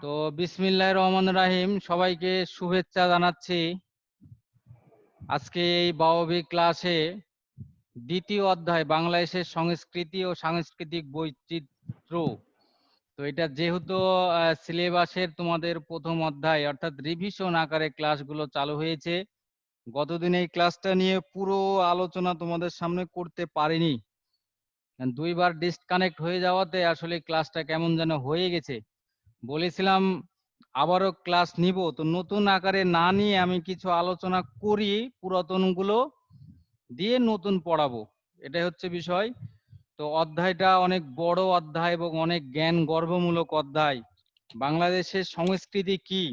তো বিসমিল্লাহির রহমানির রহিম, সবাইকে শুভেচ্ছা জানাচ্ছি। আজকে এই বাওয়াবি ক্লাসে দ্বিতীয় অধ্যায় বাংলাদেশের সংস্কৃতি ও সাংস্কৃতিক বৈচিত্র্য। তো এটা যেহেতু সিলেবাসের তোমাদের প্রথম অধ্যায় অর্থাৎ রিভিশন আকারে ক্লাসগুলো চালু হয়েছে। গতদিন এই ক্লাসটা নিয়ে পুরো আলোচনা তোমাদের সামনে করতে পারিনি, দুইবার ডিসকানেক্ট হয়ে যাওয়াতে আসলে ক্লাসটা কেমন যেন হয়ে গেছে। বলেছিলাম আবারও ক্লাস নিব, তো নতুন আকারে না নিয়ে আমি কিছু আলোচনা করি, পুরাতনগুলো দিয়ে নতুন পড়াবো, এটাই হচ্ছে বিষয়। তো অধ্যায়টা অনেক বড় অধ্যায় এবং অনেক জ্ঞান গর্ভমূলক অধ্যায়। বাংলাদেশের সংস্কৃতি কি,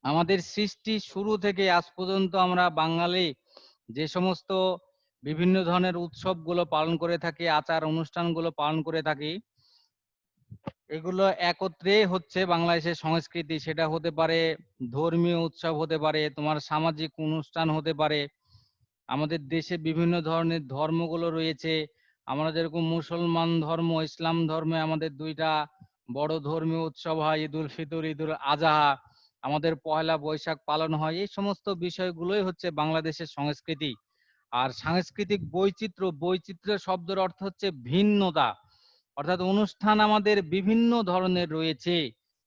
আমাদের সৃষ্টি শুরু থেকে আজ পর্যন্ত আমরা বাঙালি যে সমস্ত বিভিন্ন ধরনের উৎসবগুলো পালন করে থাকি, আচার অনুষ্ঠানগুলো পালন করে থাকি, এগুলো একত্রে হচ্ছে বাংলাদেশের সংস্কৃতি। সেটা হতে পারে ধর্মীয় উৎসব, হতে পারে তোমার সামাজিক অনুষ্ঠান, হতে পারে আমাদের দেশে বিভিন্ন ধরনের ধর্মগুলো রয়েছে। আমরা যেরকম মুসলমান ধর্ম, ইসলাম ধর্মে আমাদের দুইটা বড় ধর্মীয় উৎসব হয়, ঈদ উল ফিতর, ঈদ উল আজহা, আমাদের পয়লা বৈশাখ পালন হয়। এই সমস্ত বিষয়গুলোই হচ্ছে বাংলাদেশের সংস্কৃতি। আর সাংস্কৃতিক বৈচিত্র্য, বৈচিত্র্য শব্দের অর্থ হচ্ছে ভিন্নতা, অর্থাৎ অনুষ্ঠান আমাদের বিভিন্ন ধরনের রয়েছে।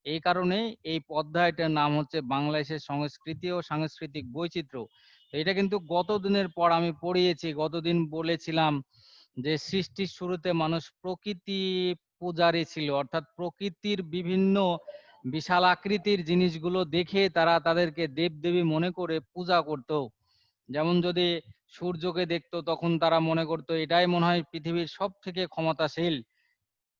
এই কারণে এই অধ্যায়টার নাম হচ্ছে বাংলাদেশের সংস্কৃতি ও সাংস্কৃতিক বৈচিত্র্য। এটা কিন্তু গত দিনের পর আমি পড়িয়েছি। গতদিন বলেছিলাম যে সৃষ্টির শুরুতে মানুষ প্রকৃতি পূজারী ছিল, অর্থাৎ প্রকৃতির বিভিন্ন বিশাল আকৃতির জিনিসগুলো দেখে তারা তাদেরকে দেবদেবী মনে করে পূজা করত। যেমন যদি সূর্যকে দেখতো তখন তারা মনে করতো এটাই মনে হয় পৃথিবীর সব থেকে ক্ষমতাশীল,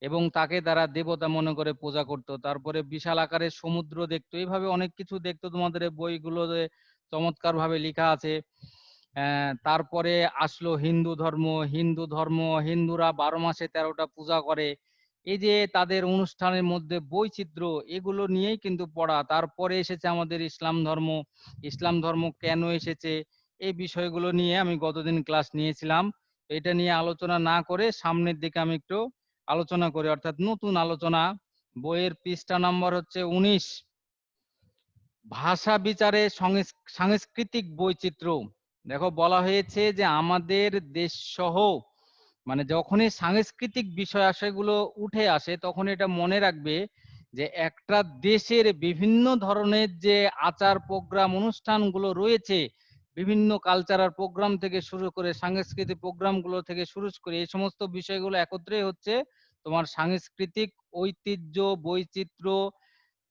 এবং তাকে তারা দেবতা মনে করে পূজা করত। তারপরে বিশাল আকারের সমুদ্র দেখতো, এইভাবে অনেক কিছু দেখতো, তোমাদের এই বইগুলোতে চমৎকার ভাবে লেখা আছে। তারপরে আসলো হিন্দু ধর্ম। হিন্দুরা 12 মাসে 13টা পূজা করে। এই যে তাদের অনুষ্ঠানের মধ্যে বৈচিত্র্য, এগুলো নিয়েই কিন্তু পড়া। তারপরে এসেছে আমাদের ইসলাম ধর্ম। ইসলাম ধর্ম কেন এসেছে, এই বিষয়গুলো নিয়ে আমি গতদিন ক্লাস নিয়েছিলাম। এটা নিয়ে আলোচনা না করে সামনের দিকে আমি একটু আলোচনা করি, অর্থাৎ নতুন আলোচনা। বইয়ের পৃষ্ঠা নম্বর হচ্ছে 19, ভাষা বিচারে সাংস্কৃতিক বৈচিত্র্য। দেখো বলা হয়েছে যে আমাদের দেশ সহ, মানে যখনই সাংস্কৃতিক বিষয় আশয়গুলো উঠে আসে তখন এটা মনে রাখবে যে একটা দেশের বিভিন্ন ধরনের যে আচার প্রোগ্রাম অনুষ্ঠানগুলো রয়েছে, বিভিন্ন কালচারাল প্রোগ্রাম থেকে শুরু করে সাংস্কৃতিক প্রোগ্রামগুলো থেকে শুরু করে এই সমস্ত বিষয়গুলো একত্রে হচ্ছে তোমার সাংস্কৃতিক ঐতিহ্য, বৈচিত্র্য।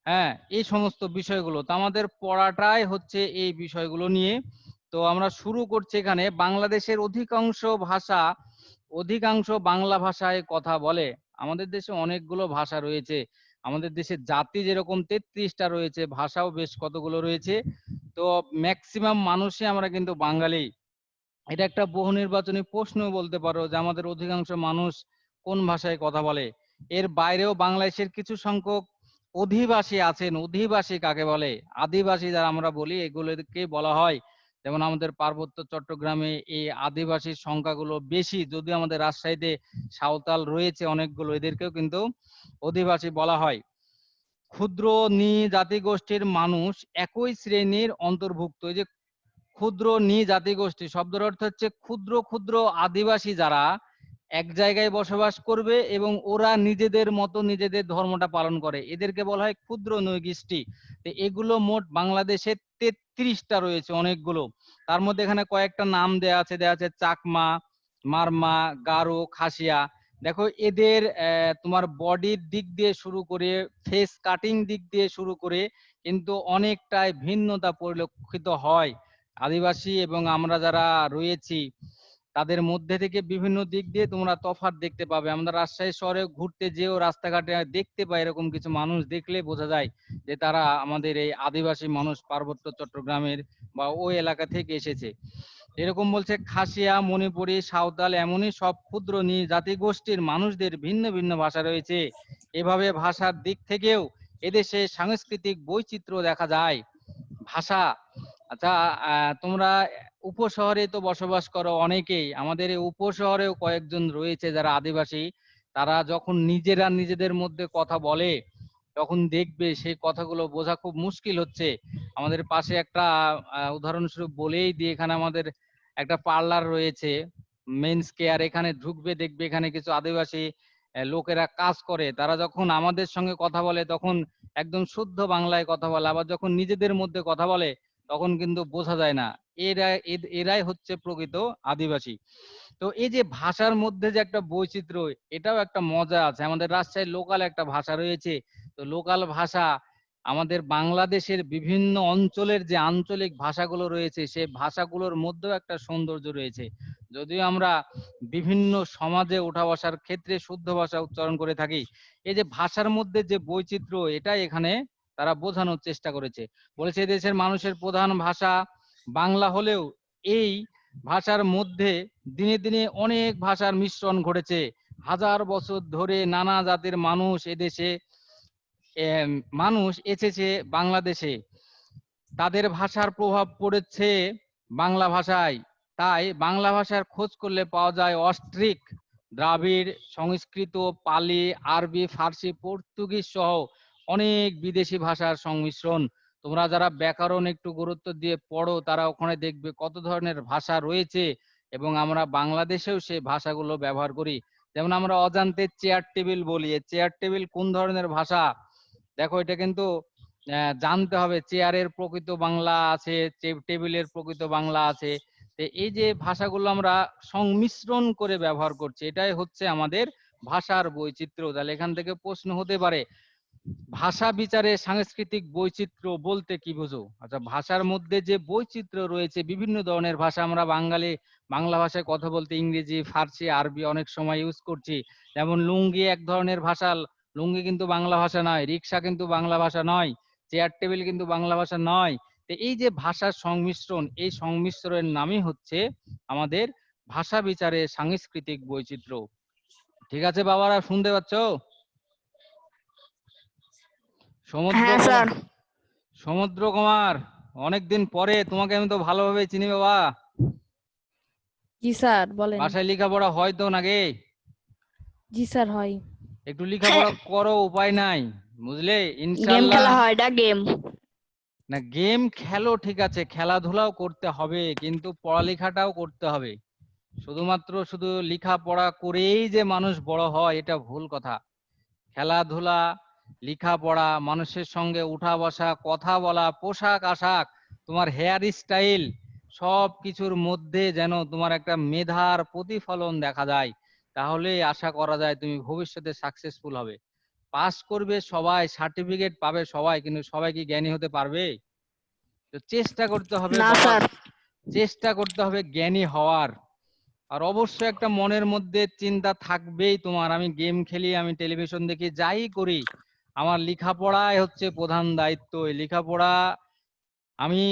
হ্যাঁ, এই সমস্ত বিষয়গুলো তো আমাদের পড়াটাই হচ্ছে এই বিষয়গুলো নিয়ে। তো আমরা শুরু করছি। এখানে বাংলাদেশের অধিকাংশ বাংলা ভাষায় কথা বলে। আমাদের দেশে অনেকগুলো ভাষা রয়েছে, আমাদের দেশের জাতি যেরকম 33টা রয়েছে, ভাষাও বেশ কতগুলো রয়েছে। তো ম্যাক্সিমাম মানুষই আমরা কিন্তু বাঙালি। এটা একটা বহু নির্বাচনী প্রশ্ন বলতে পারো যে আমাদের অধিকাংশ মানুষ কোন ভাষায় কথা বলে। এর বাইরেও বাংলাদেশের কিছু সংখ্যক অধিবাসী আছেন। অধিবাসী কাকে বলে, আদিবাসী যারা আমরা বলি, এগুলোকে বলা হয়। যেমন আমাদের পার্বত্য চট্টগ্রামে এই আদিবাসীর সংখ্যাগুলো বেশি, যদিও আমাদের রাজশাহীতে সাঁওতাল রয়েছে অনেকগুলো, এদেরকেও কিন্তু অধিবাসী বলা হয়। ক্ষুদ্র জাতিগোষ্ঠীর মানুষ একই শ্রেণীর অন্তর্ভুক্ত। এই যে ক্ষুদ্র জাতিগোষ্ঠী শব্দের অর্থ হচ্ছে ক্ষুদ্র ক্ষুদ্র আদিবাসী, যারা এক জায়গায় বসবাস করবে এবং ওরা নিজেদের মতো নিজেদের ধর্মটা পালন করে, এদেরকে বলা হয় ক্ষুদ্র নৃগোষ্ঠী। তো এগুলো মোট বাংলাদেশে 33টা রয়েছে, অনেকগুলো। তার মধ্যে এখানে কয়েকটা নাম দেয়া আছে চাকমা, মারমা, গারো, খাসিয়া। দেখো এদের তোমার বডির দিক দিয়ে শুরু করে ফেস কাটিং দিক দিয়ে শুরু করে কিন্তু অনেকটাই ভিন্নতা পরিলক্ষিত হয়। আদিবাসী এবং আমরা যারা রয়েছি তাদের মধ্যে থেকে বিভিন্ন দিক দিয়ে তোমরা তফাৎ দেখতে পাবে। আমরা রাজশাহী শহরে ঘুরতে যেও রাস্তাঘাটে দেখতে পাই, এরকম কিছু মানুষ দেখলে বোঝা যায় যে তারা আমাদের এই আদিবাসী মানুষ, পার্বত্য চট্টগ্রামের বা ওই এলাকা থেকে এসেছে। এরকম বলছে খাসিয়া, মণিপুরী, সাঁওতাল, এমনই সব ক্ষুদ্র জাতিগোষ্ঠীর মানুষদের ভিন্ন ভিন্ন ভাষা রয়েছে। এভাবে ভাষার দিক থেকেও এদেশে সাংস্কৃতিক বৈচিত্র্য দেখা যায়। ভাষা, আচ্ছা, তোমরা উপশহরে তো বসবাস করো অনেকেই। আমাদের এই উপশহরেও কয়েকজন রয়েছে যারা আদিবাসী। তারা যখন নিজেরা নিজেদের মধ্যে কথা বলে, যখন দেখবে সেই কথাগুলো বোঝা খুব মুশকিল হচ্ছে। আমাদের পাশে একটা উদাহরণস্বরূপ বলেই দিই, এখানে আমাদের একটা পার্লার রয়েছে মেন্স কেয়ার, এখানে ঢুকবে দেখবে এখানে কিছু আদিবাসী লোকেরা কাজ করে, তারা যখন আমাদের সঙ্গে কথা বলে তখন একদম শুদ্ধ বাংলায় কথা বলে, আবার যখন নিজেদের মধ্যে কথা বলে তখন কিন্তু বোঝা যায় না। এরাই হচ্ছে প্রকৃত আদিবাসী। তো এই যে ভাষার মধ্যে যে একটা বৈচিত্র্য, এটাও একটা মজা আছে। আমাদের রাজশাহীর লোকাল একটা ভাষা রয়েছে, তো লোকাল ভাষা আমাদের বাংলাদেশের বিভিন্ন অঞ্চলের যে আঞ্চলিক ভাষাগুলো রয়েছে সেই ভাষাগুলোর মধ্যেও একটা সৌন্দর্য রয়েছে। যদিও আমরা বিভিন্ন সমাজে ওঠা বসার ক্ষেত্রে শুদ্ধ ভাষা উচ্চারণ করে থাকি, এই যে ভাষার মধ্যে যে বৈচিত্র্য, এটাই এখানে তারা বোঝানোর চেষ্টা করেছে। বলেছে দেশের মানুষের প্রধান ভাষা বাংলা হলেও এই ভাষার মধ্যে দিনে দিনে অনেক ভাষার মিশ্রণ ঘটেছে। হাজার বছর ধরে নানা জাতির মানুষ এদেশে মানুষ এসেছে বাংলাদেশে, তাদের ভাষার প্রভাব পড়েছে বাংলা ভাষায়। তাই বাংলা ভাষার খোঁজ করলে পাওয়া যায় অস্ট্রিক, দ্রাবিড়, সংস্কৃত, পালি, আরবি, ফার্সি, পর্তুগিজ সহ অনেক বিদেশি ভাষার সংমিশ্রণ। তোমরা যারা ব্যাকরণ একটু গুরুত্ব দিয়ে পড়ো তারা ওখানে দেখবে কত ধরনের ভাষা রয়েছে, এবং আমরা বাংলাদেশেও সেই ভাষাগুলো ব্যবহার করি। যেমন আমরা অজান্তে চেয়ার টেবিল বলি, চেয়ার টেবিল কোন ধরনের ভাষা, দেখো এটা কিন্তু জানতে হবে। চেয়ারের প্রকৃত বাংলা আছে, টেবিলের প্রকৃত বাংলা আছে। এই যে ভাষাগুলো আমরা সংমিশ্রণ করে ব্যবহার করছি, এটাই হচ্ছে আমাদের ভাষার বৈচিত্র্য। তাহলে এখান থেকে প্রশ্ন হতে পারে ভাষা বিচারে সাংস্কৃতিক বৈচিত্র্য বলতে কি বোঝো? আচ্ছা, ভাষার মধ্যে যে বৈচিত্র্য রয়েছে, বিভিন্ন ধরনের ভাষা, আমরা বাঙালি বাংলা ভাষায় কথা বলতে ইংরেজি, ফার্সি, আরবি অনেক সময় ইউজ করছি। যেমন লুঙ্গি এক ধরনের ভাষা, লুঙ্গি কিন্তু বাংলা ভাষা নয়, রিক্সা কিন্তু বাংলা ভাষা নয়, চেয়ার টেবিল কিন্তু বাংলা ভাষা নয়। তো এই যে ভাষার সংমিশ্রণ, এই সংমিশ্রণের নামই হচ্ছে আমাদের ভাষা বিচারে সাংস্কৃতিক বৈচিত্র্য। ঠিক আছে বাবারা, শুনতে পাচ্ছ? সমুদ্র হ্যাঁ স্যার। সমুদ্র কুমার, অনেকদিন পরে তোমাকে আমি তো ভালোভাবে চিনি বাবা। জি স্যার বলেন। বাসায় লেখাপড়া হয় তো নাকি? জি স্যার হয়। একটু লেখাপড়া করো, উপায় নাই, বুঝলে? গেম ইনশাল্লাহ। খেলা হয়, এটা গেম। না, গেম খেলো ঠিক আছে, খেলাধুলাও করতে হবে, কিন্তু পড়ালেখাটাও করতে হবে। শুধুমাত্র শুধু লেখাপড়া করেই যে মানুষ বড় হয়, এটা ভুল কথা। খেলাধুলা, লেখাপড়া, মানুষের সঙ্গে উঠা বসা, কথা বলা, পোশাক আশাক, তোমার হেয়ার স্টাইল, সব কিছুর মধ্যে যেন তোমার একটা মেধার প্রতিফলন দেখা যায়, তাহলে আশা করা যায় তুমি ভবিষ্যতে সাকসেসফুল হবে। পাস করবে সবাই, সার্টিফিকেট পাবে সবাই, কিন্তু সবাই কি জ্ঞানী হতে পারবে? তো চেষ্টা করতে হবে না বাবা, স্যার। চেষ্টা করতে হবে জ্ঞানী হওয়ার। আর অবশ্যই একটা মনের মধ্যে চিন্তা থাকবেই তোমার, আমি গেম খেলি, আমি টেলিভিশন দেখি, যাই করি, আমার লেখাপড়াই হচ্ছে প্রধান দায়িত্ব। এই লেখাপড়া আমি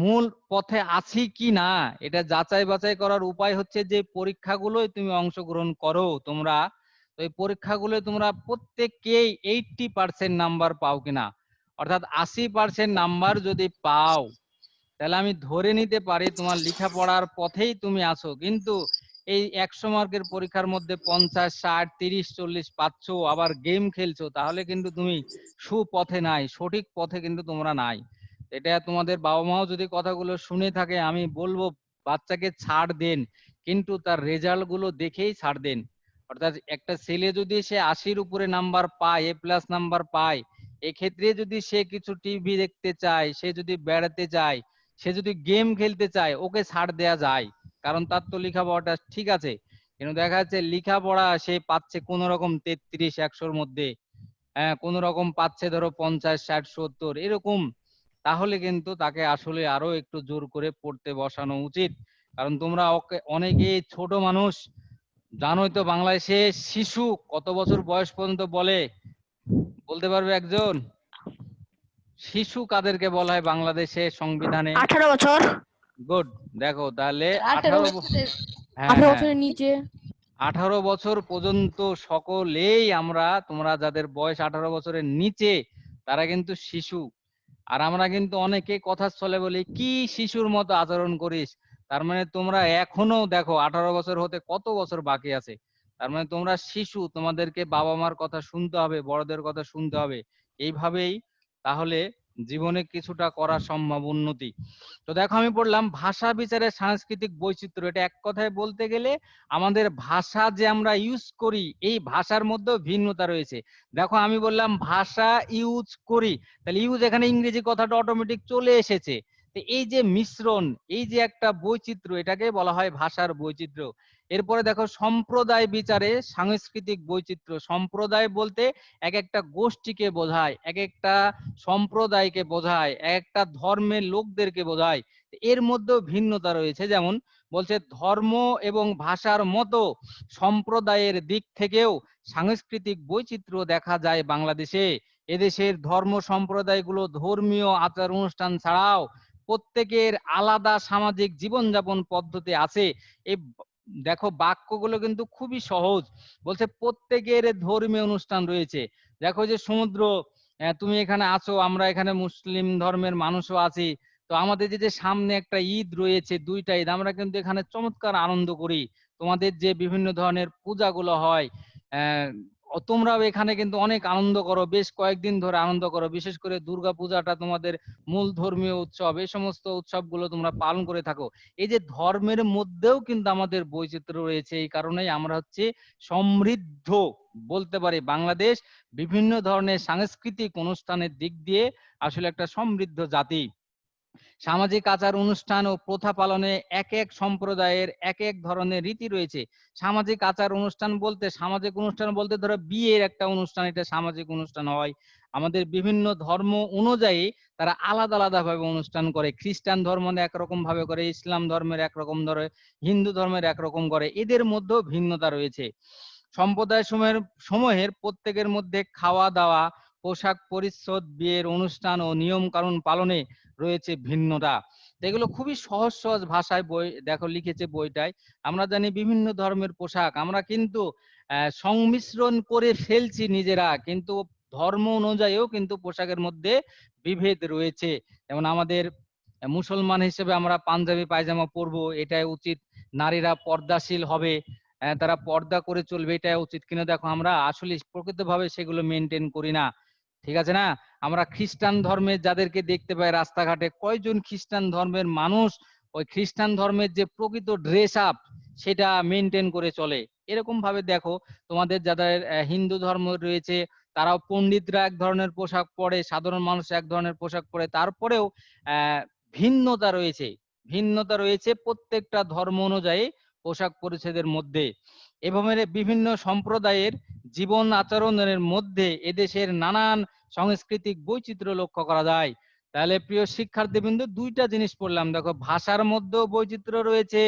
মূল পথে আছি কি না এটা যাচাই বাছাই করার উপায় হচ্ছে যে পরীক্ষাগুলোয় তুমি অংশগ্রহণ করো তোমরা। তো এই পরীক্ষাগুলোয় তোমরা প্রত্যেককেই 80% নাম্বার পাও কিনা, অর্থাৎ 80% নাম্বার যদি পাও, তাহলে আমি ধরে নিতে পারি তোমার লেখাপড়ার পথেই তুমি আছো। কিন্তু এই 100 মার্কের পরীক্ষার মধ্যে 50, 60, 30, 40 পাচ্ছ, আবার গেম খেলছো, তাহলে কিন্তু তুমি সুপথে নাই, সঠিক পথে কিন্তু তোমরা নাই। এটা তোমাদের বাবা মাও যদি কথাগুলো শুনে থাকে, আমি বলবো বাচ্চাকে ছাড় দেন, কিন্তু তার রেজাল্ট গুলো দেখেই ছাড় দেন। অর্থাৎ একটা ছেলে যদি সে 80-র উপরে নাম্বার পায়, A+ নাম্বার পায়, এক্ষেত্রে যদি সে কিছু টিভি দেখতে চায়, সে যদি বেড়াতে চায়, সে যদি গেম খেলতে চায়, ওকে ছাড় দেয়া যায়, কারণ তার তো লেখাপড়াটা ঠিক আছে। কিন্তু দেখা যাচ্ছে লেখাপড়া সে পাচ্ছে কোন রকম 33-100-র মধ্যে, হ্যাঁ কোন রকম পাচ্ছে ধরো 50, 60, 70 এরকম, তাহলে কিন্তু তাকে আসলে আরো একটু জোর করে পড়তে বসানো উচিত। কারণ তোমরা ওকে, অনেকেই ছোট মানুষ, জানোই তো বাংলাদেশে শিশু কত বছর বয়স পর্যন্ত বলে, বলতে পারবে একজন? শিশু কাদেরকে বলা হয় বাংলাদেশে সংবিধানে? 18 বছর। গুড। দেখো তাহলে 18 18, বছরের। হ্যাঁ 18 হ্যাঁ, বছরের নিচে। 18 বছর পর্যন্ত সকলেই আমরা, তোমরা যাদের বয়স 18 বছরের নিচে তারা কিন্তু শিশু। আর আমরা কিন্তু অনেকে কথার ছলে বলি কি শিশুর মতো আচরণ করিস, তার মানে তোমরা এখনো দেখো 18 বছর হতে কত বছর বাকি আছে, তার মানে তোমরা শিশু, তোমাদেরকে বাবা মার কথা শুনতে হবে, বড়দের কথা শুনতে হবে, এইভাবেই তাহলে জীবনে কিছুটা করা সম্ভব উন্নতি। তো দেখো আমি বললাম ভাষা বিচারে সাংস্কৃতিক বৈচিত্র্য, এটা এক কথায় বলতে গেলে আমাদের ভাষা যে আমরা ইউজ করি এই ভাষার মধ্যেও ভিন্নতা রয়েছে। দেখো আমি বললাম ভাষা ইউজ করি, তাহলে ইউজ এখানে ইংরেজি কথাটা অটোমেটিক চলে এসেছে। তো এই যে মিশ্রণ, এই যে একটা বৈচিত্র্য, এটাকে বলা হয় ভাষার বৈচিত্র্য। এরপরে দেখো সম্প্রদায় বিচারে সাংস্কৃতিক বৈচিত্র্য। সম্প্রদায় বলতে এক একটা গোষ্ঠীকে বোঝায়, এক একটা সম্প্রদায়কে বোঝায়, এক একটা ধর্মের লোকদেরকে বোঝায়। এর মধ্যেও ভিন্নতা রয়েছে, যেমন বলছে ধর্ম এবং ভাষার মতো সম্প্রদায়ের দিক থেকেও সাংস্কৃতিক বৈচিত্র্য দেখা যায় বাংলাদেশে। এদেশের ধর্ম সম্প্রদায়গুলো ধর্মীয় আচার অনুষ্ঠান ছাড়াও প্রত্যেকের আলাদা সামাজিক জীবনযাপন পদ্ধতি আছে। এই দেখো বাক্যগুলো কিন্তু খুবই সহজ। বলছে প্রত্যেকের ধর্মীয় অনুষ্ঠান রয়েছে। দেখো যে সমুদ্র, তুমি এখানে আছো, আমরা এখানে মুসলিম ধর্মের মানুষও আছি। তো আমাদের যে সামনে একটা ঈদ রয়েছে, দুইটা ঈদ, আমরা কিন্তু এখানে চমৎকার আনন্দ করি। তোমাদের যে বিভিন্ন ধরনের পূজাগুলো হয়, তোমরাও এখানে কিন্তু অনেক আনন্দ করো, বেশ কয়েকদিন ধরে আনন্দ করো। বিশেষ করে দুর্গা পূজাটা তোমাদের মূল ধর্মীয় উৎসব, এই সমস্ত উৎসবগুলো তোমরা পালন করে থাকো। এই যে ধর্মের মধ্যেও কিন্তু আমাদের বৈচিত্র্য রয়েছে, এই কারণেই আমরা হচ্ছে সমৃদ্ধ বলতে পারি। বাংলাদেশ বিভিন্ন ধরনের সাংস্কৃতিক অনুষ্ঠানের দিক দিয়ে আসলে একটা সমৃদ্ধ জাতি। সামাজিক আচার অনুষ্ঠান ও প্রথা পালনে এক এক সম্প্রদায়ের এক এক ধরনের রীতি রয়েছে। সামাজিক আচার অনুষ্ঠান বলতে, সামাজিক অনুষ্ঠান বলতে ধরো বিয়ের একটা অনুষ্ঠান, এটা সামাজিক অনুষ্ঠান হয়। আমাদের বিভিন্ন ধর্ম অনুযায়ী তারা আলাদা আলাদা ভাবে অনুষ্ঠান করে। খ্রিস্টান ধর্ম একরকম ভাবে করে, ইসলাম ধর্মের একরকম ধরে, হিন্দু ধর্মের একরকম করে, এদের মধ্যেও ভিন্নতা রয়েছে। সম্প্রদায় সমূহের প্রত্যেকের মধ্যে খাওয়া দাওয়া, পোশাক পরিচ্ছদ, বিয়ের অনুষ্ঠান ও নিয়ম কানুন পালনে রয়েছে ভিন্নতা। এগুলো খুবই সহজ সহজ ভাষায় বই দেখো লিখেছে বইটায়। আমরা জানি বিভিন্ন ধর্মের পোশাক আমরা কিন্তু সংমিশ্রণ করে ফেলছি নিজেরা, কিন্তু ধর্ম অনুযায়ীও কিন্তু পোশাকের মধ্যে বিভেদ রয়েছে। যেমন আমাদের মুসলমান হিসেবে আমরা পাঞ্জাবি পায়জামা পরবো, এটাই উচিত। নারীরা পর্দাশীল হবে, তারা পর্দা করে চলবে, এটাই উচিত। কিন্তু দেখো আমরা আসলে প্রকৃতভাবে সেগুলো মেনটেন করি না, ঠিক আছে না? আমরা খ্রিস্টান ধর্মের যাদেরকে দেখতে পাই রাস্তাঘাটে, কয়জন খ্রিস্টান ধর্মের মানুষ ওই খ্রিস্টান ধর্মের যে প্রকৃত ড্রেস আপ সেটা মেনটেন করে চলে। এরকম ভাবে দেখো তোমাদের যাদের হিন্দু ধর্ম রয়েছে, তারাও পণ্ডিতরা এক ধরনের পোশাক পরে, সাধারণ মানুষ এক ধরনের পোশাক পরে, তারপরেও ভিন্নতা রয়েছে। ভিন্নতা রয়েছে প্রত্যেকটা ধর্ম অনুযায়ী পোশাক পরিচ্ছদের মধ্যে। এভাবে বিভিন্ন সম্প্রদায়ের জীবন আচরণের মধ্যে এদেশের নানান সাংস্কৃতিক বৈচিত্র্য লক্ষ্য করা যায়। তাহলে প্রিয় শিক্ষার্থীবৃন্দ, দুইটা জিনিস পড়লাম। দেখো ভাষার মধ্যেও বৈচিত্র্য রয়েছে,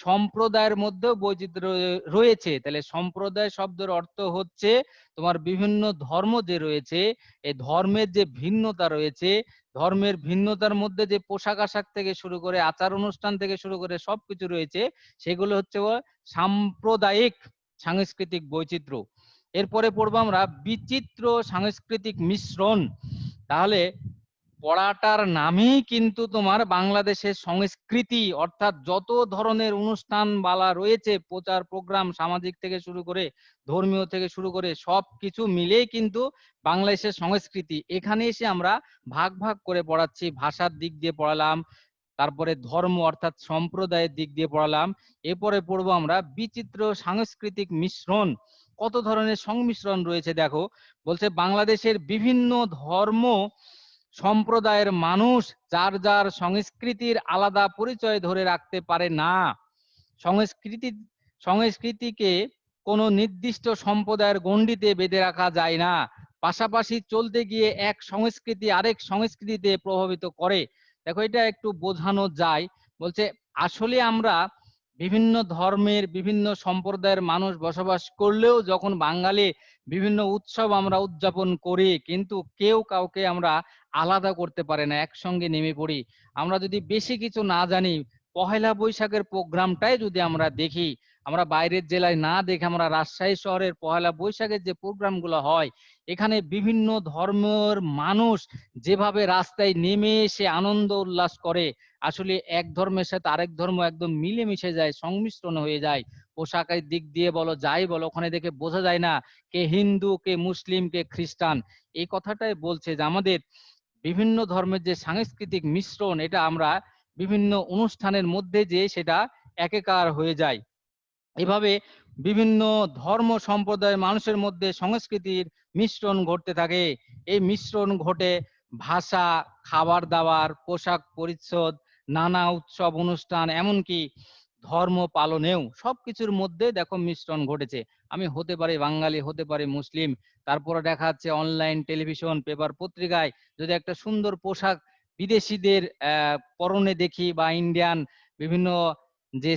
সম্প্রদায়ের মধ্যেও বৈচিত্র্য রয়েছে। তাহলে সম্প্রদায় শব্দের অর্থ হচ্ছে তোমার বিভিন্ন ধর্ম যে রয়েছে, এই ধর্মের যে ভিন্নতা রয়েছে, ধর্মের ভিন্নতার মধ্যে যে পোশাক আশাক থেকে শুরু করে আচার অনুষ্ঠান থেকে শুরু করে সবকিছু রয়েছে, সেগুলো হচ্ছে সাম্প্রদায়িক সাংস্কৃতিক বৈচিত্র্য। এরপরে পড়বো আমরা বিচিত্র সাংস্কৃতিক মিশ্রণ। তাহলে পড়াটার নামই কিন্তু তোমার বাংলাদেশের সংস্কৃতি, অর্থাৎ যত ধরনের অনুষ্ঠান বালা রয়েছে, প্রচার প্রোগ্রাম, সামাজিক থেকে শুরু করে ধর্মীয় থেকে শুরু করে সবকিছু মিলেই কিন্তু বাংলাদেশের সংস্কৃতি। এখানে এসে আমরা ভাগ ভাগ করে পড়াচ্ছি। ভাষার দিক দিয়ে পড়ালাম, তারপরে ধর্ম অর্থাৎ সম্প্রদায়ের দিক দিয়ে পড়ালাম। এরপরে পড়বো আমরা বিচিত্র সাংস্কৃতিক মিশ্রণ। কত ধরনের সংমিশ্রণ রয়েছে দেখো। বলছে বাংলাদেশের বিভিন্ন ধর্ম সম্প্রদায়ের মানুষ যার যার সংস্কৃতির আলাদা পরিচয় ধরে রাখতে পারে না। সংস্কৃতিকে কোনো নির্দিষ্ট সম্প্রদায়ের গণ্ডিতে বেঁধে রাখা যায় না। পাশাপাশি চলতে গিয়ে এক সংস্কৃতি আরেক সংস্কৃতিতে প্রভাবিত করে। দেখো এটা একটু বোঝানো যায়। বলছে আসলে আমরা বিভিন্ন ধর্মের বিভিন্ন সম্প্রদায়ের মানুষ বসবাস করলেও যখন বাঙালি বিভিন্ন উৎসব আমরা উদযাপন করি, কিন্তু কেউ কাউকে আমরা আলাদা করতে পারে না, একসঙ্গে নেমে পড়ি। আমরা যদি বেশি কিছু না জানি, পহেলা বৈশাখের প্রোগ্রামটাই যদি আমরা দেখি, আমরা বাইরের জেলায় না দেখে আমরা রাজশাহী শহরের পহেলা বৈশাখের যে প্রোগ্রামগুলো হয়, এখানে বিভিন্ন ধর্মের মানুষ যেভাবে রাস্তায় নেমে এসে আনন্দ উল্লাস করে, আসলে এক ধর্মের সাথে আরেক ধর্ম একদম মিলেমিশে যায়, সংমিশ্রণ হয়ে যায়। পোশাকের দিক দিয়ে বলো, যাই বলো, ওখানে দেখে বোঝা যায় না কে হিন্দু, কে মুসলিম, কে খ্রিস্টান। এই কথাটাই বলছে যে আমাদের বিভিন্ন ধর্মের যে সাংস্কৃতিক মিশ্রণ, এটা আমরা বিভিন্ন অনুষ্ঠানের মধ্যে যে সেটা একাকার হয়ে যায়। এভাবে বিভিন্ন ধর্ম সম্প্রদায়ের মানুষের মধ্যে সংস্কৃতির মিশ্রণ ঘটতে থাকে। এই মিশ্রণ ঘটে ভাষা, খাবার দাবার, পোশাক পরিচ্ছদ, নানা উৎসব অনুষ্ঠান, এমনকি ধর্ম পালনেও সবকিছুর মধ্যে দেখো মিশ্রণ ঘটেছে। আমি হতে পারি বাঙালি, হতে পারি মুসলিম, তারপরে দেখা যাচ্ছে অনলাইন, টেলিভিশন, পেপার, পত্রিকায় যদি একটা সুন্দর পোশাক বিদেশিদের পরনে দেখি, বা ইন্ডিয়ান বিভিন্ন যে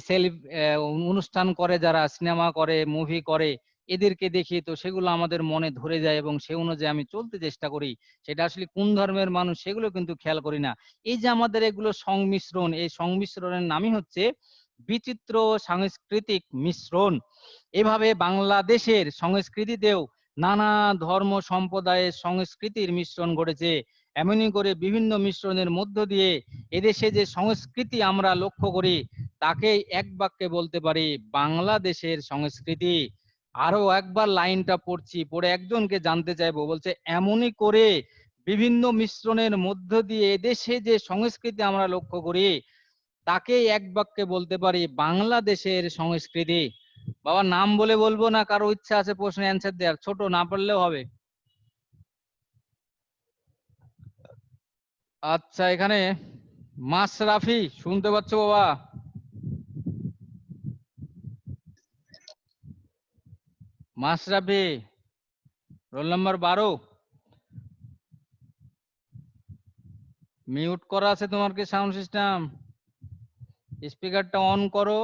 অনুষ্ঠান করে, যারা সিনেমা করে, মুভি করে, এদেরকে দেখি, তো সেগুলো আমাদের মনে ধরে যায় এবং সে অনুযায়ী আমি চলতে চেষ্টা করি। সেটা আসলে কোন ধর্মের মানুষ সেগুলো কিন্তু খেয়াল করি না। এই যে আমাদের এগুলো সংমিশ্রণ, এই সংমিশ্রণের নামই হচ্ছে বিচিত্র সাংস্কৃতিক মিশ্রণ। এভাবে বাংলাদেশের সংস্কৃতিতেও নানা ধর্ম সম্প্রদায়ের সংস্কৃতির মিশ্রণ ঘটেছে। এমনি করে বিভিন্ন মিশ্রণের মধ্য দিয়ে এদেশে যে সংস্কৃতি আমরা লক্ষ্য করি, তাকে এক বাক্যে বলতে পারি বাংলাদেশের সংস্কৃতি। আরো একবার লাইনটা পড়ছি, পড়ে একজনকে জানতে চাইবো, বলছে এমনই করে বিভিন্ন মিশ্রণের মধ্য দিয়ে এদেশে যে সংস্কৃতি আমরা লক্ষ্য করি, তাকে এক বাক্যে বলতে পারি বাংলাদেশের সংস্কৃতি। বাবা নাম বলে বলবো না, কারো ইচ্ছা আছে প্রশ্নের অ্যান্সার দেওয়ার? ছোট না পারলেও হবে। আচ্ছা, এখানে মাশরাফি শুনতে পাচ্ছ বাবা? Mashrafe, roll number 12। মিউট করা আছে তোমার কি সাউন্ড সিস্টেম? স্পিকারটা অন করো।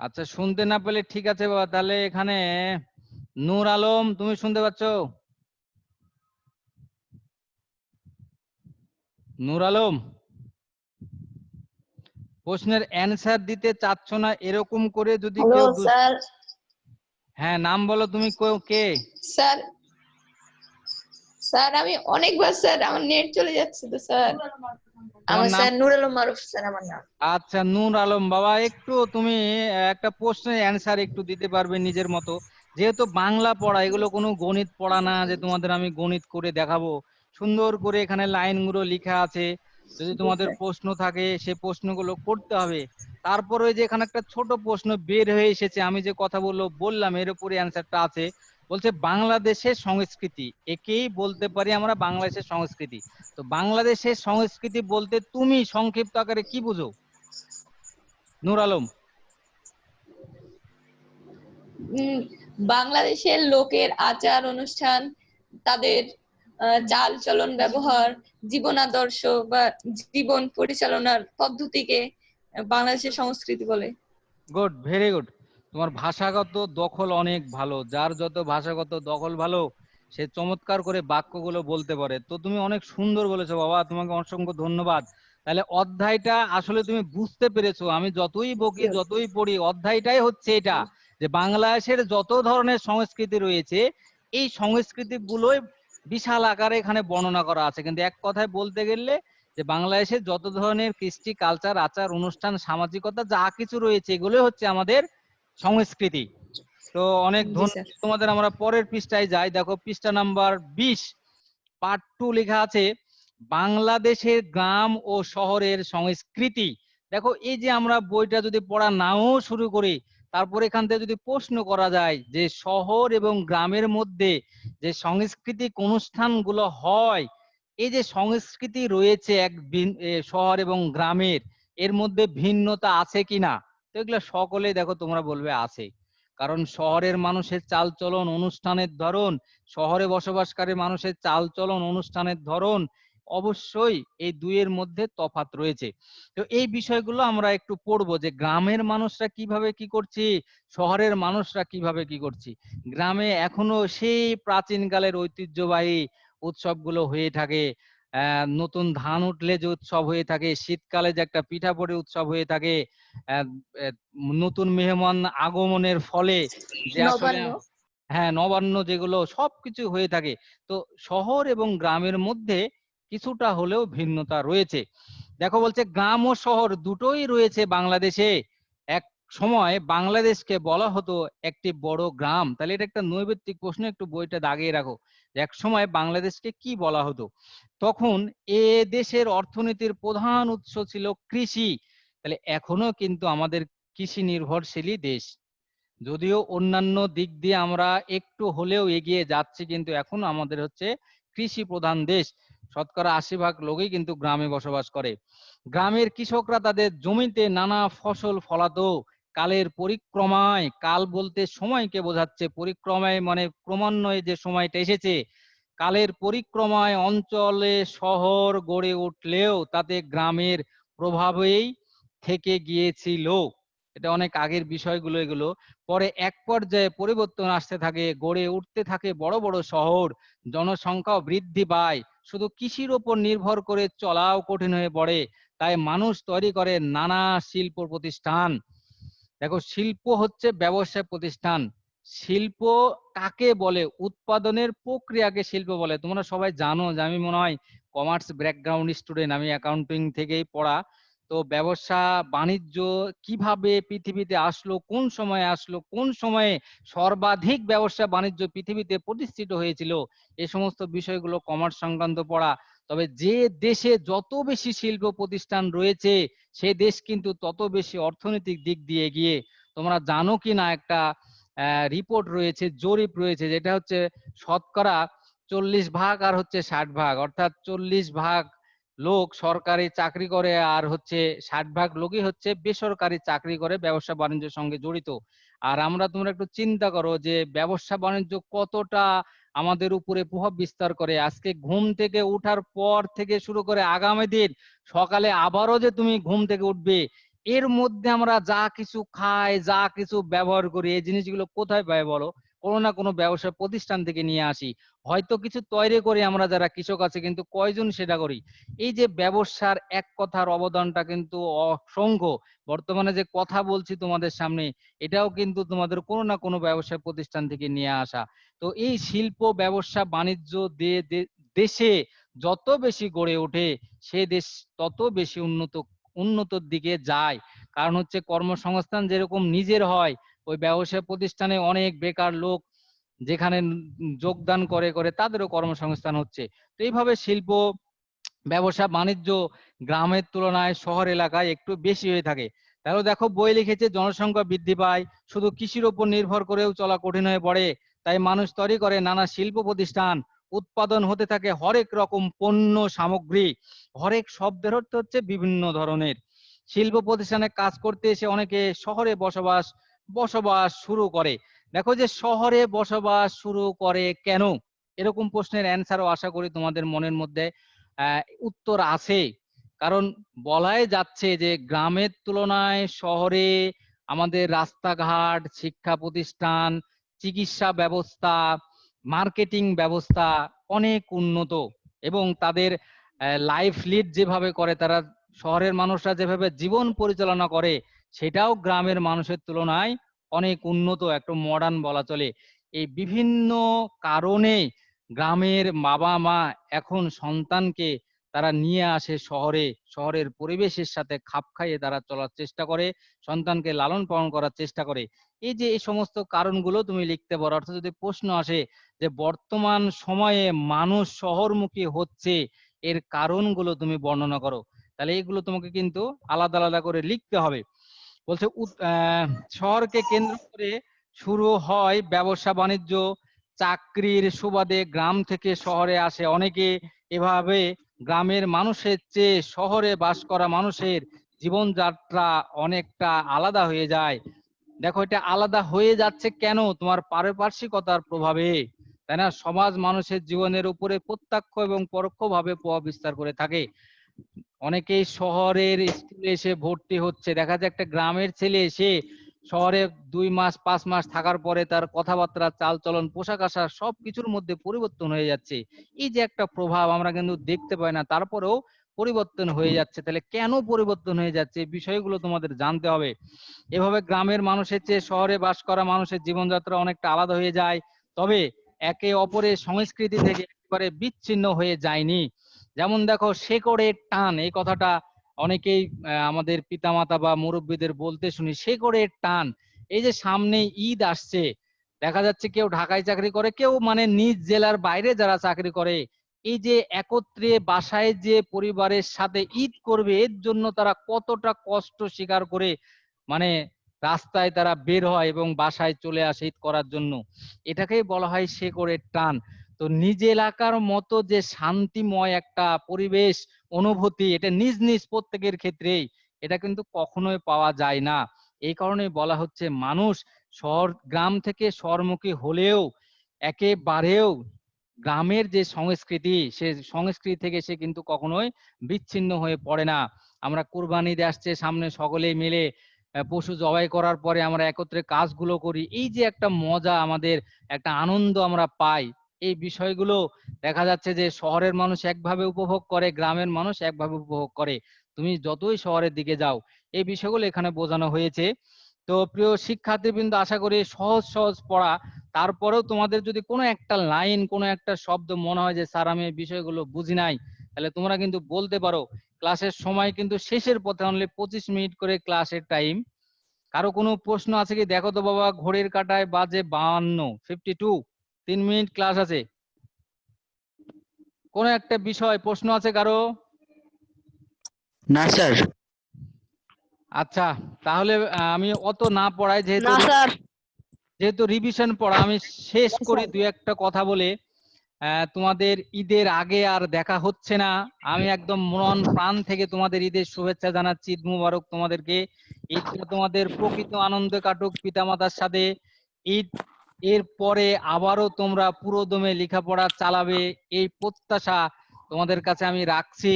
আচ্ছা, শুনতে না পেলে ঠিক আছে বাবা, তাহলে এখানে নূর আলম, তুমি শুনতে পাচ্ছ? নূর আলম, প্রশ্নের অ্যান্সার দিতে চাচ্ছ না, এরকম করে যদি হ্যালো কেউ স্যার। হ্যাঁ, নাম বলো, তুমি কে? স্যার স্যার আমি অনেকবার স্যার আমার নেট চলে যাচ্ছে তো স্যার। আমার নাম? স্যার নূর আলম মারুফ স্যার আমার নাম। আচ্ছা নূর আলম বাবা, একটু তুমি একটা প্রশ্নের অ্যান্সার একটু দিতে পারবে নিজের মতো? যেহেতু বাংলা পড়া, এগুলো কোনো গণিত পড়া না যে তোমাদের আমি গণিত করে দেখাবো। সুন্দর করে এখানে লাইনগুলো লেখা আছে, যদি তোমাদের প্রশ্ন থাকে সে প্রশ্নগুলো করতে হবে। তারপরে ওই যে এখানে একটা ছোট প্রশ্ন বের হয়ে এসেছে, আমি যে কথা বললাম এর উপরে অ্যান্সারটা আছে। বলছে বাংলাদেশের সংস্কৃতি, একেই বলতে পারি আমরা বাংলাদেশের সংস্কৃতি। তো বাংলাদেশের সংস্কৃতি বলতে তুমি সংক্ষিপ্ত আকারে কি বুঝো নূর আলম? বাংলাদেশের লোকের আচার অনুষ্ঠান, তাদের চাল চলন ব্যবহার, জীবন আদর্শ বা জীবন পরিচালনার পদ্ধতিকে বাংলাদেশের সংস্কৃতি বলে। Good, very good. তোমার ভাষাগত দখল অনেক ভালো, যার যত ভাষাগত দখল ভালো সে চমৎকার করে বাক্যগুলো বলতে পারে। তো তুমি অনেক সুন্দর বলেছো বাবা, তোমাকে অসংখ্য ধন্যবাদ। তাহলে অধ্যায়টা আসলে তুমি বুঝতে পেরেছো, আমি যতই বকি যতই পড়ি, অধ্যায়টাই হচ্ছে এটা, যে বাংলাদেশের যত ধরনের সংস্কৃতি রয়েছে এই সংস্কৃতি গুলোই বিশাল আকারে এখানে বর্ণনা করা আছে। কিন্তু এক কথায় বলতে গেলে যে বাংলাদেশের যত ধরনের কৃষ্টি, কালচার, আচার অনুষ্ঠান, সামাজিকতা যা কিছু রয়েছে এগুলো হচ্ছে আমাদের সংস্কৃতি। তো অনেক জি ধন্যবাদ স্যার। তোমাদের। আমরা পরের পৃষ্ঠায় যাই, দেখো পৃষ্ঠা নাম্বার 20, পার্ট 2 লেখা আছে বাংলাদেশের গ্রাম ও শহরের সংস্কৃতি। দেখো এই যে আমরা বইটা যদি পড়া নাও শুরু করি, তারপর এখান থেকে যদি প্রশ্ন করা যায় যে শহর এবং গ্রামের মধ্যে যে সাংস্কৃতিক অনুষ্ঠানগুলো হয়, এই যে সংস্কৃতি রয়েছে শহর এবং গ্রামের, এর মধ্যে ভিন্নতা আছে কিনা, তো এগুলো সকলে দেখো তোমরা বলবে আছে। কারণ শহরের মানুষের চাল চলন, অনুষ্ঠানের ধরন, শহরে বসবাসকারী মানুষের চাল চলন, অনুষ্ঠানের ধরন, অবশ্যই এই দুইয়ের মধ্যে তফাৎ রয়েছে। তো এই বিষয়গুলো আমরা একটু পড়বো, যে গ্রামের মানুষরা কিভাবে কি করছি, শহরের মানুষরা কিভাবে কি করছি। গ্রামে এখনো সেই প্রাচীনকালের ঐতিহ্যবাহী উৎসবগুলো হয়ে থাকে। নতুন ধান উঠলে যে উৎসব হয়ে থাকে, শীতকালে যে একটা পিঠাপুলি উৎসব হয়ে থাকে, আহ, আহ, নতুন মেহমান আগমনের ফলে যে আসলে, নবান্ন। হ্যাঁ নবান্ন, যেগুলো সবকিছু হয়ে থাকে। তো শহর এবং গ্রামের মধ্যে কিছুটা হলেও ভিন্নতা রয়েছে। দেখো বলছে গ্রাম ও শহর দুটোই রয়েছে বাংলাদেশে। এক সময় বাংলাদেশকে বলা হতো একটি বড় গ্রাম। তাহলে এটা একটা নৈবেত্তিক প্রশ্ন, একটু বইটা দাগিয়ে রাখো। এক সময় বাংলাদেশকে কি বলা হতো? তখন এ দেশের অর্থনীতির প্রধান উৎস ছিল কৃষি। তাহলে এখনো কিন্তু আমাদের কৃষি নির্ভরশীলই দেশ, যদিও অন্যান্য দিক দিয়ে আমরা একটু হলেও এগিয়ে যাচ্ছি, কিন্তু এখনো আমাদের হচ্ছে কৃষি প্রধান দেশ। শতকরা 80% লোকই কিন্তু গ্রামে বসবাস করে। গ্রামের কৃষকরা তাদের জমিতে নানা ফসল ফলাতো কালের পরিক্রমায়। কাল বলতে সময়কে বোঝাচ্ছে, পরিক্রমায় মানে ক্রমান্বয়ে যে সময়টা এসেছে। কালের পরিক্রমায় অঞ্চলে শহর গড়ে উঠলেও তাতে গ্রামের প্রভাবেই থেকে গিয়েছিল। এটা অনেক আগের বিষয়গুলো এগুলো। পরে এক পর্যায়ে পরিবর্তন আসতে থাকে, গড়ে উঠতে থাকে বড় বড় শহর, জনসংখ্যাও বৃদ্ধি পায়। শুধু কৃষির ওপর নির্ভর করে চলাও কঠিন হয়ে পড়ে, তাই মানুষ তৈরি করে নানা শিল্প প্রতিষ্ঠান। দেখো, শিল্প হচ্ছে ব্যবসায় প্রতিষ্ঠান। শিল্প কাকে বলে? উৎপাদনের প্রক্রিয়াকে শিল্প বলে। তোমরা সবাই জানো যে আমি মনে হয় কমার্স ব্যাকগ্রাউন্ড স্টুডেন্ট, আমি অ্যাকাউন্টিং থেকেই পড়া। তো ব্যবসা বাণিজ্য কিভাবে পৃথিবীতে আসলো, কোন সময়ে আসলো, কোন সময়ে সর্বাধিক ব্যবসা বাণিজ্য পৃথিবীতে প্রতিষ্ঠিত হয়েছিল, এই সমস্ত বিষয়গুলো কমার্স সংক্রান্ত পড়া। তবে যে দেশে যত বেশি শিল্প প্রতিষ্ঠান রয়েছে সে দেশ কিন্তু তত বেশি অর্থনৈতিক দিক দিয়ে এগিয়ে। তোমরা জানো কি না, একটা রিপোর্ট রয়েছে, জরিপ রয়েছে, যেটা হচ্ছে শতকরা 40% আর হচ্ছে 60%, অর্থাৎ 40% লোক সরকারি চাকরি করে আর হচ্ছে 60% লোকই হচ্ছে বেসরকারি চাকরি করে, ব্যবসা বাণিজ্যের সঙ্গে জড়িত। আর আমরা, তোমরা একটু চিন্তা করো যে ব্যবসা বাণিজ্য কতটা আমাদের উপরে প্রভাব বিস্তার করে। আজকে ঘুম থেকে উঠার পর থেকে শুরু করে আগামী দিন সকালে আবারও যে তুমি ঘুম থেকে উঠবে, এর মধ্যে আমরা যা কিছু খাই, যা কিছু ব্যবহার করি, এই জিনিসগুলো কোথায় পাই বলো? কোনো না কোনো ব্যবসা প্রতিষ্ঠান থেকে নিয়ে আসি। হয়তো কিছু তৈরি করি আমরা যারা কৃষক আছে, কিন্তু কয়জন সেটা করি? এই যে ব্যবসার এক কথার অবদানটা কিন্তু অসংখ্য। বর্তমানে যে কথা বলছি তোমাদের সামনে, এটাও কিন্তু তোমাদের কোনো না কোনো ব্যবসা প্রতিষ্ঠান থেকে নিয়ে আসা। তো এই শিল্প ব্যবসা বাণিজ্য দেশে যত বেশি গড়ে ওঠে, সে দেশ তত বেশি উন্নতর দিকে যায়। কারণ হচ্ছে কর্মসংস্থান যেরকম নিজের হয়, ওই ব্যবসা প্রতিষ্ঠানে অনেক বেকার লোক যেখানে যোগদান করে করে তাদেরও কর্মসংস্থান হচ্ছে। তো এইভাবে শিল্প ব্যবসা বাণিজ্য গ্রামের তুলনায় শহর এলাকায় একটু বেশি হয়ে থাকে। তাহলে দেখো, বই লিখেছে জনসংখ্যা বৃদ্ধি পায়, শুধু কৃষির উপর নির্ভর করেও চলা কঠিন হয়ে পড়ে, তাই মানুষ তৈরি করে নানা শিল্প প্রতিষ্ঠান। উৎপাদন হতে থাকে হরেক রকম পণ্য সামগ্রী। হরেক শব্দের অর্থ হচ্ছে বিভিন্ন ধরনের। শিল্প প্রতিষ্ঠানে কাজ করতে এসে অনেকে শহরে বসবাস বসবাস শুরু করে। দেখো, যে শহরে বসবাস শুরু করে কেন, এরকম প্রশ্নের অ্যান্সারও আশা করি তোমাদের মনের মধ্যে উত্তর আছে। কারণ বলাই যাচ্ছে যে গ্রামের তুলনায় শহরে আমাদের রাস্তাঘাট, শিক্ষা প্রতিষ্ঠান, চিকিৎসা ব্যবস্থা, মার্কেটিং ব্যবস্থা অনেক উন্নত। এবং তাদের লাইফ লিড যেভাবে করে তারা, শহরের মানুষরা যেভাবে জীবন পরিচালনা করে, সেটাও গ্রামের মানুষের তুলনায় অনেক উন্নত, একটু মডার্ন বলা চলে। এই বিভিন্ন কারণে গ্রামের বাবা মা এখন সন্তানকে তারা নিয়ে আসে শহরে, শহরের পরিবেশের সাথে খাপ খাইয়ে তারা চলার চেষ্টা করে, সন্তানকে লালন পালন করার চেষ্টা করে। এই যে এই সমস্ত কারণগুলো তুমি লিখতে পারো। অর্থাৎ যদি প্রশ্ন আসে যে বর্তমান সময়ে মানুষ শহরমুখী হচ্ছে, এর কারণগুলো তুমি বর্ণনা করো, তাহলে এগুলো তোমাকে কিন্তু আলাদা আলাদা করে লিখতে হবে। বলছে শহরকে কেন্দ্র করে শুরু হয় ব্যবসা বাণিজ্য, চাকরির সুবাদে গ্রাম থেকে শহরে আসে অনেকে। এভাবে গ্রামের মানুষের চেয়ে শহরে বাস করা মানুষের জীবনযাত্রা অনেকটা আলাদা হয়ে যায়। দেখো, এটা আলাদা হয়ে যাচ্ছে কেন? তোমার পারিপার্শ্বিকতার প্রভাবে, তাই না? সমাজ মানুষের জীবনের উপরে প্রত্যক্ষ এবং পরোক্ষভাবে প্রভাব বিস্তার করে থাকে। অনেকেই শহরের স্কুলে এসে ভর্তি হচ্ছে, দেখা যায় একটা গ্রামের ছেলে এসে শহরে 2 মাস 5 মাস থাকার পরে তার কথাবার্তা, চাল চলন, পোশাক আশাক সবকিছুর মধ্যে পরিবর্তন হয়ে যাচ্ছে। এই যে একটা প্রভাব আমরা কিন্তু দেখতে পাই না, তারপরেও পরিবর্তন হয়ে যাচ্ছে। তাহলে কেন পরিবর্তন হয়ে যাচ্ছে, এই বিষয়গুলো তোমাদের জানতে হবে। এভাবে গ্রামের মানুষের চেয়ে শহরে বাস করা মানুষের জীবনযাত্রা অনেকটা আলাদা হয়ে যায়, তবে একে অপরের সংস্কৃতি থেকে একেবারে বিচ্ছিন্ন হয়ে যায়নি। যেমন দেখো, শেকড়ের টান, এই কথাটা অনেকেই আমাদের পিতামাতা বা মুরব্বীদের বলতে শুনি শেকড়ের টান। এই যে সামনে ঈদ আসছে, দেখা যাচ্ছে কেউ ঢাকায় চাকরি করে, কেউ মানে নিজ জেলার বাইরে যারা চাকরি করে, এই যে একত্রে বাসায় যে পরিবারের সাথে ঈদ করবে এর জন্য তারা কতটা কষ্ট স্বীকার করে মানে রাস্তায় তারা বের হয় এবং বাসায় চলে আসে ঈদ করার জন্য। এটাকেই বলা হয় শেকড়ের টান। তো নিজ এলাকার মতো যে শান্তিময় একটা পরিবেশ অনুভূতি, এটা নিজ নিজ প্রত্যেকের ক্ষেত্রেই এটা কিন্তু কখনোই পাওয়া যায় না। এই কারণে বলা হচ্ছে মানুষ শহর গ্রাম থেকে শহরমুখী হলেও একেবারেও গ্রামের যে সংস্কৃতি, সে সংস্কৃতি থেকে সে কিন্তু কখনোই বিচ্ছিন্ন হয়ে পড়ে না। আমরা কুরবানি ঈদ আসছে সামনে, সকলেই মিলে পশু জবাই করার পরে আমরা একত্রে কাজগুলো করি, এই যে একটা মজা, আমাদের একটা আনন্দ আমরা পাই, এই বিষয়গুলো দেখা যাচ্ছে যে শহরের মানুষ একভাবে উপভোগ করে, গ্রামের মানুষ একভাবে উপভোগ করে। তুমি যতই শহরের দিকে যাও, এই বিষয়গুলো এখানে বোঝানো হয়েছে। তো প্রিয় শিক্ষার্থীবৃন্দ, আশা করি সহজ সহজ পড়া, তারপরেও তোমাদের যদি কোনো একটা লাইন, কোনো একটা শব্দ মনে হয় যে স্যার আমি এই বিষয়গুলো বুঝি নাই, তাহলে তোমরা কিন্তু বলতে পারো। ক্লাসের সময় কিন্তু শেষের পথে, অনলি 25 মিনিট করে ক্লাসের টাইম। কারো কোনো প্রশ্ন আছে কি? দেখো তো বাবা, ঘড়ির কাঁটায় বাজে 52, 52, 3 মিনিট ক্লাস আছে। কোন একটা বিষয় প্রশ্ন আছে কারো? না স্যার। আচ্ছা, তাহলে আমি অত না পড়াই, যেহেতু না স্যার। যেহেতু রিভিশন পড়া, আমি শেষ করি দুই একটা কথা বলে। তোমাদের ঈদের আগে আর দেখা হচ্ছে না, আমি একদম মন প্রাণ থেকে তোমাদের ঈদের শুভেচ্ছা জানাচ্ছি। ঈদ মুবারক তোমাদেরকে। ঈদটা তোমাদের প্রকৃত আনন্দে কাটুক পিতামাতার সাথে। ঈদ এর পরে আবারও তোমরা পুরোদমে লেখাপড়া চালাবে, এই প্রত্যাশা তোমাদের কাছে আমি রাখছি।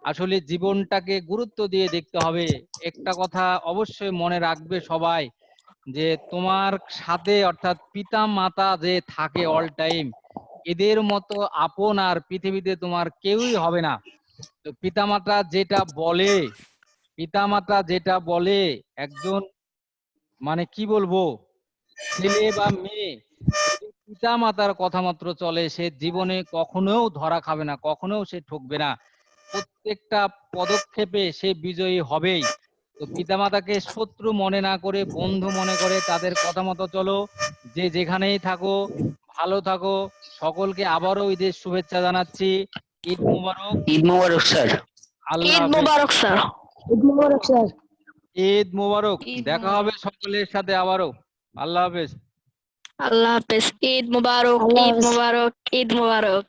আসলে জীবনটাকে গুরুত্ব দিয়ে দেখতে হবে। একটা কথা অবশ্যই মনে রাখবে সবাই, যে তোমার সাথে অর্থাৎ পিতা মাতা যে থাকে অল টাইম, এদের মতো আপন আর পৃথিবীতে তোমার কেউই হবে না। তো পিতামাতা যেটা বলে একজন মানে কি বলবো, ছেলে বা মেয়ে যদি পিতা মাতার কথা মাত্র চলে, সে জীবনে কখনো ধরা খাবে না, কখনো সে ঠকবে না। প্রত্যেকটা পদক্ষেপে সে বিজয়ী হবেই। তো পিতামাতাকে শত্রু মনে না করে বন্ধু মনে করে তাদের কথা মতো চলো। যে যেখানেই থাকো ভালো থাকো। সকলকে আবারও ঈদের শুভেচ্ছা জানাচ্ছি। ঈদ মুবারক। ঈদ মোবারক স্যার। আল্লাহ ঈদ হাফেজ। মোবারক স্যার। ঈদ মোবারক স্যার। ঈদ মুবারক। ঈদ দেখা হবে সকলের সাথে আবারও। আল্লাহ হাফেজ। আল্লাহ হাফেজ। ঈদ মোবারক, আল্লাহ ঈদ হাফেজ। মোবারক, ঈদ মোবারক।